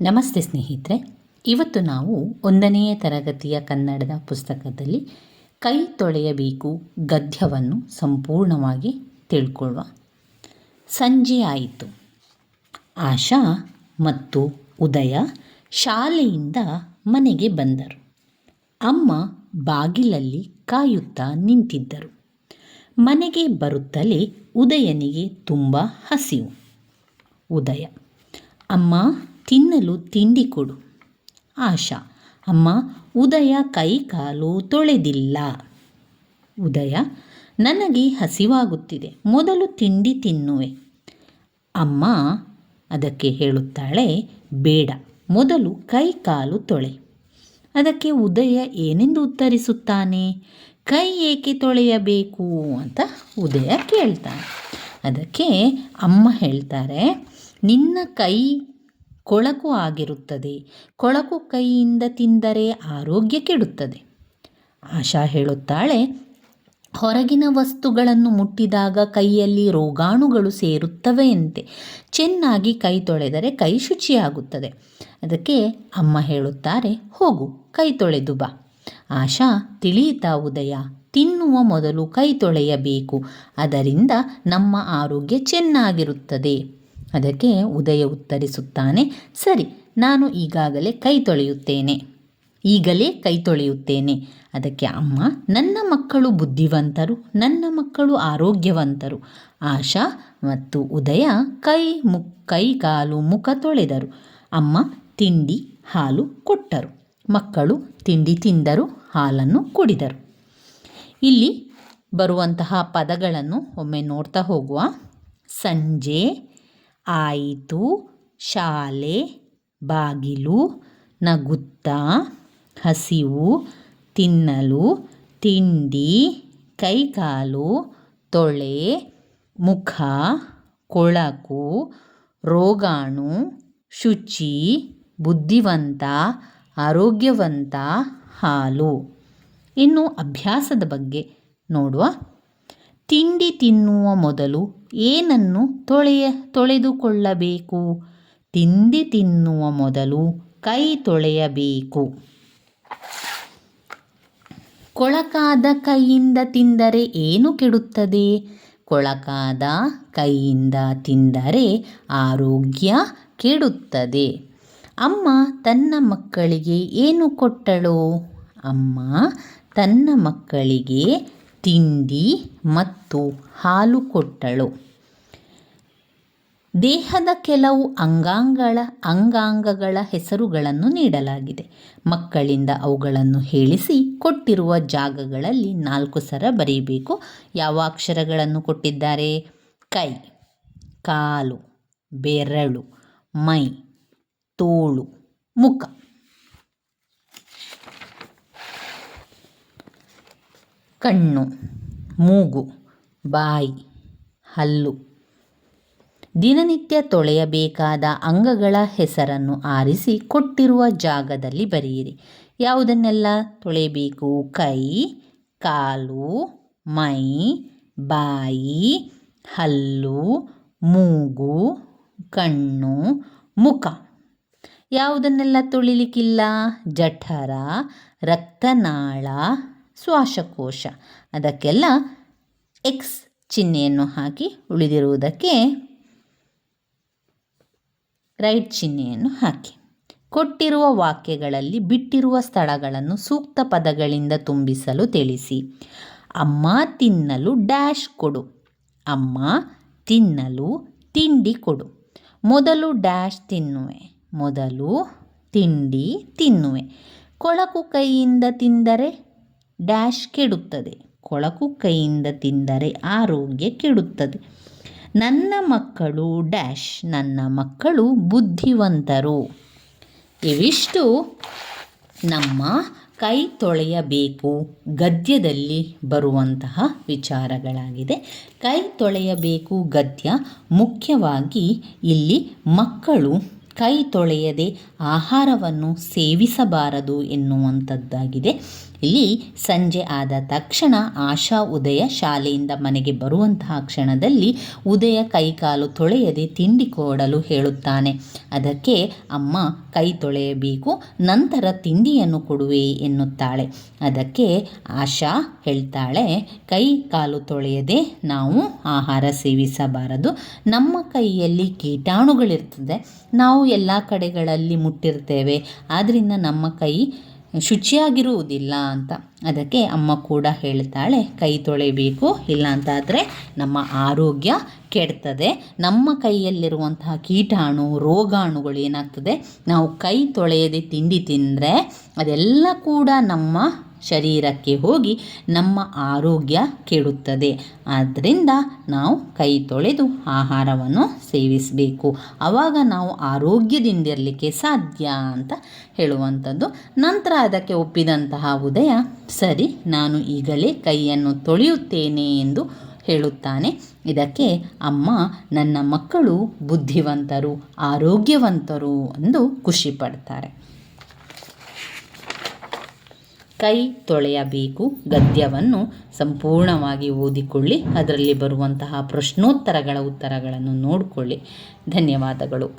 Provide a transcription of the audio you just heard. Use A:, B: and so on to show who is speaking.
A: ನಮಸ್ತೆ ಸ್ನೇಹಿತರೆ, ಇವತ್ತು ನಾವು 1ನೇ ತರಗತಿಯ ಕನ್ನಡದ ಪುಸ್ತಕದಲ್ಲಿ ಕೈ ತೊಳೆಯಬೇಕು ಗದ್ಯವನ್ನು ಸಂಪೂರ್ಣವಾಗಿ ತಿಳ್ಕೊಳ್ಳುವ. ಸಂಜೆ ಆಯಿತು. ಆಶಾ ಮತ್ತು ಉದಯ ಶಾಲೆಯಿಂದ ಮನೆಗೆ ಬಂದರು. ಅಮ್ಮ ಬಾಗಿಲಲ್ಲಿ ಕಾಯುತ್ತಾ ನಿಂತಿದ್ದರು. ಮನೆಗೆ ಬರುತ್ತಲೇ ಉದಯನಿಗೆ ತುಂಬ ಹಸಿವು. ಉದಯ: ಅಮ್ಮ, ತಿನ್ನಲು ತಿಂಡಿ ಕೊಡು. ಆಶಾ: ಅಮ್ಮ, ಉದಯ ಕೈ ಕಾಲು ತೊಳೆದಿಲ್ಲ. ಉದಯ: ನನಗೆ ಹಸಿವಾಗುತ್ತಿದೆ, ಮೊದಲು ತಿಂಡಿ ತಿನ್ನುವೆ. ಅಮ್ಮ ಅದಕ್ಕೆ ಹೇಳುತ್ತಾಳೆ, ಬೇಡ, ಮೊದಲು ಕೈ ಕಾಲು ತೊಳೆ. ಅದಕ್ಕೆ ಉದಯ ಏನೆಂದು ಉತ್ತರಿಸುತ್ತಾನೆ? ಕೈ ಏಕೆ ತೊಳೆಯಬೇಕು ಅಂತ ಉದಯ ಕೇಳ್ತಾನೆ. ಅದಕ್ಕೆ ಅಮ್ಮ ಹೇಳ್ತಾರೆ, ನಿನ್ನ ಕೈ ಕೊಳಕು ಆಗಿರುತ್ತದೆ, ಕೊಳಕು ಕೈಯಿಂದ ತಿಂದರೆ ಆರೋಗ್ಯ ಕೆಡುತ್ತದೆ. ಆಶಾ ಹೇಳುತ್ತಾಳೆ, ಹೊರಗಿನ ವಸ್ತುಗಳನ್ನು ಮುಟ್ಟಿದಾಗ ಕೈಯಲ್ಲಿ ರೋಗಾಣುಗಳು ಸೇರುತ್ತವೆಯಂತೆ, ಚೆನ್ನಾಗಿ ಕೈ ತೊಳೆದರೆ ಕೈ ಶುಚಿಯಾಗುತ್ತದೆ. ಅದಕ್ಕೆ ಅಮ್ಮ ಹೇಳುತ್ತಾರೆ, ಹೋಗು, ಕೈ ತೊಳೆದು ಬಾ. ಆಶಾ: ತಿಳಿಯಿತಾ ಉದಯ, ತಿನ್ನುವ ಮೊದಲು ಕೈ ತೊಳೆಯಬೇಕು, ಅದರಿಂದ ನಮ್ಮ ಆರೋಗ್ಯ ಚೆನ್ನಾಗಿರುತ್ತದೆ. ಅದಕ್ಕೆ ಉದಯ ಉತ್ತರಿಸುತ್ತಾನೆ, ಸರಿ, ನಾನು ಈಗಲೇ ಕೈ ತೊಳೆಯುತ್ತೇನೆ. ಅದಕ್ಕೆ ಅಮ್ಮ, ನನ್ನ ಮಕ್ಕಳು ಬುದ್ಧಿವಂತರು, ನನ್ನ ಮಕ್ಕಳು ಆರೋಗ್ಯವಂತರು. ಆಶಾ ಮತ್ತು ಉದಯ ಕೈ ಕಾಲು ಮುಖ ತೊಳೆದರು. ಅಮ್ಮ ತಿಂಡಿ ಹಾಲು ಕೊಟ್ಟರು. ಮಕ್ಕಳು ತಿಂಡಿ ತಿಂದರು, ಹಾಲನ್ನು ಕುಡಿದರು. ಇಲ್ಲಿ ಬರುವಂತಹ ಪದಗಳನ್ನು ಒಮ್ಮೆ ನೋಡ್ತಾ ಹೋಗುವ. ಸಂಜೆ ಆಯಿತು, ಶಾಲೆ, ಬಾಗಿಲು, ನಗುತ್ತಾ, ಹಸಿವು, ತಿನ್ನಲು, ತಿಂಡಿ, ಕೈಕಾಲು, ತೊಳೆ, ಮುಖ, ಕೊಳಕು, ರೋಗಾಣು, ಶುಚಿ, ಬುದ್ಧಿವಂತ, ಆರೋಗ್ಯವಂತ, ಹಾಲು. ಇನ್ನು ಅಭ್ಯಾಸದ ಬಗ್ಗೆ ನೋಡುವ. ತಿಂಡಿ ತಿನ್ನುವ ಮೊದಲು ಏನನ್ನು ತೊಳೆದುಕೊಳ್ಳಬೇಕು? ತಿಂಡಿ ತಿನ್ನುವ ಮೊದಲು ಕೈ ತೊಳೆಯಬೇಕು. ಕೊಳಕಾದ ಕೈಯಿಂದ ತಿಂದರೆ ಏನು ಕೆಡುತ್ತದೆ? ಕೊಳಕಾದ ಕೈಯಿಂದ ತಿಂದರೆ ಆರೋಗ್ಯ ಕೆಡುತ್ತದೆ. ಅಮ್ಮ ತನ್ನ ಮಕ್ಕಳಿಗೆ ಏನು ಕೊಟ್ಟಳು? ಅಮ್ಮ ತನ್ನ ಮಕ್ಕಳಿಗೆ ತಿಂಡಿ ಮತ್ತು ಹಾಲು ಕೊಟ್ಟಳು. ದೇಹದ ಕೆಲವು ಅಂಗಾಂಗಗಳ ಹೆಸರುಗಳನ್ನು ನೀಡಲಾಗಿದೆ. ಮಕ್ಕಳಿಂದ ಅವುಗಳನ್ನು ಹೇಳಿಸಿ ಕೊಟ್ಟಿರುವ ಜಾಗಗಳಲ್ಲಿ 4 ಸರ ಬರೆಯಬೇಕು. ಯಾವ ಅಕ್ಷರಗಳನ್ನು ಕೊಟ್ಟಿದ್ದಾರೆ? ಕೈ, ಕಾಲು, ಬೆರಳು, ಮೈ, ತೋಳು, ಮುಖ. ಕಣ್ಣು, ಮೂಗು, ಬಾಯಿ, ಹಲ್ಲು. ದಿನನಿತ್ಯ ತೊಳೆಯಬೇಕಾದ ಅಂಗಗಳ ಹೆಸರನ್ನು ಆರಿಸಿ ಕೊಟ್ಟಿರುವ ಜಾಗದಲ್ಲಿ ಬರೆಯಿರಿ. ಯಾವುದನ್ನೆಲ್ಲ ತೊಳೆಯಬೇಕು? ಕೈ, ಕಾಲು, ಮೈ, ಬಾಯಿ, ಹಲ್ಲು, ಮೂಗು, ಕಣ್ಣು, ಮುಖ. ಯಾವುದನ್ನೆಲ್ಲ ತೊಳಿಲಿಕ್ಕಿಲ್ಲ? ಜಠರ, ರಕ್ತನಾಳ, ಶ್ವಾಸಕೋಶ. ಅದಕ್ಕೆಲ್ಲ ಎಕ್ಸ್ ಚಿಹ್ನೆಯನ್ನು ಹಾಕಿ, ಉಳಿದಿರುವುದಕ್ಕೆ ರೈಟ್ ಚಿಹ್ನೆಯನ್ನು ಹಾಕಿ. ಕೊಟ್ಟಿರುವ ವಾಕ್ಯಗಳಲ್ಲಿ ಬಿಟ್ಟಿರುವ ಸ್ಥಳಗಳನ್ನು ಸೂಕ್ತ ಪದಗಳಿಂದ ತುಂಬಿಸಲು ತಿಳಿಸಿ. ಅಮ್ಮ ತಿನ್ನಲು ಡ್ಯಾಶ್ ಕೊಡು. ಅಮ್ಮ ತಿನ್ನಲು ತಿಂಡಿ ಕೊಡು. ಮೊದಲು ಡ್ಯಾಶ್ ತಿನ್ನುವೆ. ಮೊದಲು ತಿಂಡಿ ತಿನ್ನುವೆ. ಕೊಳಕು ಕೈಯಿಂದ ತಿಂದರೆ ಡ್ಯಾಶ್ ಕೆಡುತ್ತದೆ. ಕೊಳಕು ಕೈಯಿಂದ ತಿಂದರೆ ಆರೋಗ್ಯ ಕೆಡುತ್ತದೆ. ನನ್ನ ಮಕ್ಕಳು ಡ್ಯಾಶ್. ನನ್ನ ಮಕ್ಕಳು ಬುದ್ಧಿವಂತರು. ಇವಿಷ್ಟು ನಮ್ಮ ಕೈ ತೊಳೆಯಬೇಕು ಗದ್ಯದಲ್ಲಿ ಬರುವಂತಹ ವಿಚಾರಗಳಾಗಿದೆ. ಕೈ ತೊಳೆಯಬೇಕು ಗದ್ಯ ಮುಖ್ಯವಾಗಿ ಇಲ್ಲಿ ಮಕ್ಕಳು ಕೈ ತೊಳೆಯದೆ ಆಹಾರವನ್ನು ಸೇವಿಸಬಾರದು ಎನ್ನುವಂಥದ್ದಾಗಿದೆ. ಇಲ್ಲಿ ಸಂಜೆ ಆದ ತಕ್ಷಣ ಆಶಾ ಉದಯ ಶಾಲೆಯಿಂದ ಮನೆಗೆ ಬರುವಂತಹ ಕ್ಷಣದಲ್ಲಿ ಉದಯ ಕೈಕಾಲು ತೊಳೆಯದೆ ತಿಂಡಿ ಕೊಡಲು ಹೇಳುತ್ತಾನೆ. ಅದಕ್ಕೆ ಅಮ್ಮ ಕೈ ತೊಳೆಯಬೇಕು, ನಂತರ ತಿಂಡಿಯನ್ನು ಕೊಡುವೆ ಎನ್ನುತ್ತಾಳೆ. ಅದಕ್ಕೆ ಆಶಾ ಹೇಳ್ತಾಳೆ, ಕೈ ಕಾಲು ತೊಳೆಯದೆ ನಾವು ಆಹಾರ ಸೇವಿಸಬಾರದು. ನಮ್ಮ ಕೈಯಲ್ಲಿ ಕೀಟಾಣುಗಳಿರ್ತದೆ, ನಾವು ಎಲ್ಲ ಕಡೆಗಳಲ್ಲಿ ಮುಟ್ಟಿರ್ತೇವೆ, ಆದ್ದರಿಂದ ನಮ್ಮ ಕೈ ಶುಚಿಯಾಗಿರುವುದಿಲ್ಲ ಅಂತ. ಅದಕ್ಕೆ ಅಮ್ಮ ಕೂಡ ಹೇಳ್ತಾಳೆ, ಕೈ ತೊಳೆಯಬೇಕು, ಇಲ್ಲ ಅಂತಾದರೆ ನಮ್ಮ ಆರೋಗ್ಯ ಕೆಡ್ತದೆ. ನಮ್ಮ ಕೈಯಲ್ಲಿರುವಂತಹ ಕೀಟಾಣು ರೋಗಾಣುಗಳು ಏನಾಗ್ತದೆ, ನಾವು ಕೈ ತೊಳೆಯದೆ ತಿಂಡಿ ತಿಂದರೆ ಅದೆಲ್ಲ ಕೂಡ ನಮ್ಮ ಶರೀರಕ್ಕೆ ಹೋಗಿ ನಮ್ಮ ಆರೋಗ್ಯ ಕೆಡುತ್ತದೆ. ಆದ್ದರಿಂದ ನಾವು ಕೈ ತೊಳೆದು ಆಹಾರವನ್ನು ಸೇವಿಸಬೇಕು, ಆವಾಗ ನಾವು ಆರೋಗ್ಯದಿಂದಿರಲಿಕ್ಕೆ ಸಾಧ್ಯ ಅಂತ ಹೇಳುವಂಥದ್ದು. ನಂತರ ಅದಕ್ಕೆ ಒಪ್ಪಿದಂತಹ ಉದಯ, ಸರಿ ನಾನು ಈಗಲೇ ಕೈಯನ್ನು ತೊಳೆಯುತ್ತೇನೆ ಎಂದು ಹೇಳುತ್ತಾನೆ. ಇದಕ್ಕೆ ಅಮ್ಮ, ನನ್ನ ಮಕ್ಕಳು ಬುದ್ಧಿವಂತರು, ಆರೋಗ್ಯವಂತರು ಎಂದು ಖುಷಿ ಪಡ್ತಾರೆ. ಕೈ ತೊಳೆಯಬೇಕು ಗದ್ಯವನ್ನು ಸಂಪೂರ್ಣವಾಗಿ ಓದಿಕೊಳ್ಳಿ, ಅದರಲ್ಲಿ ಬರುವಂತಹ ಪ್ರಶ್ನೋತ್ತರಗಳ ಉತ್ತರಗಳನ್ನು ನೋಡಿಕೊಳ್ಳಿ. ಧನ್ಯವಾದಗಳು.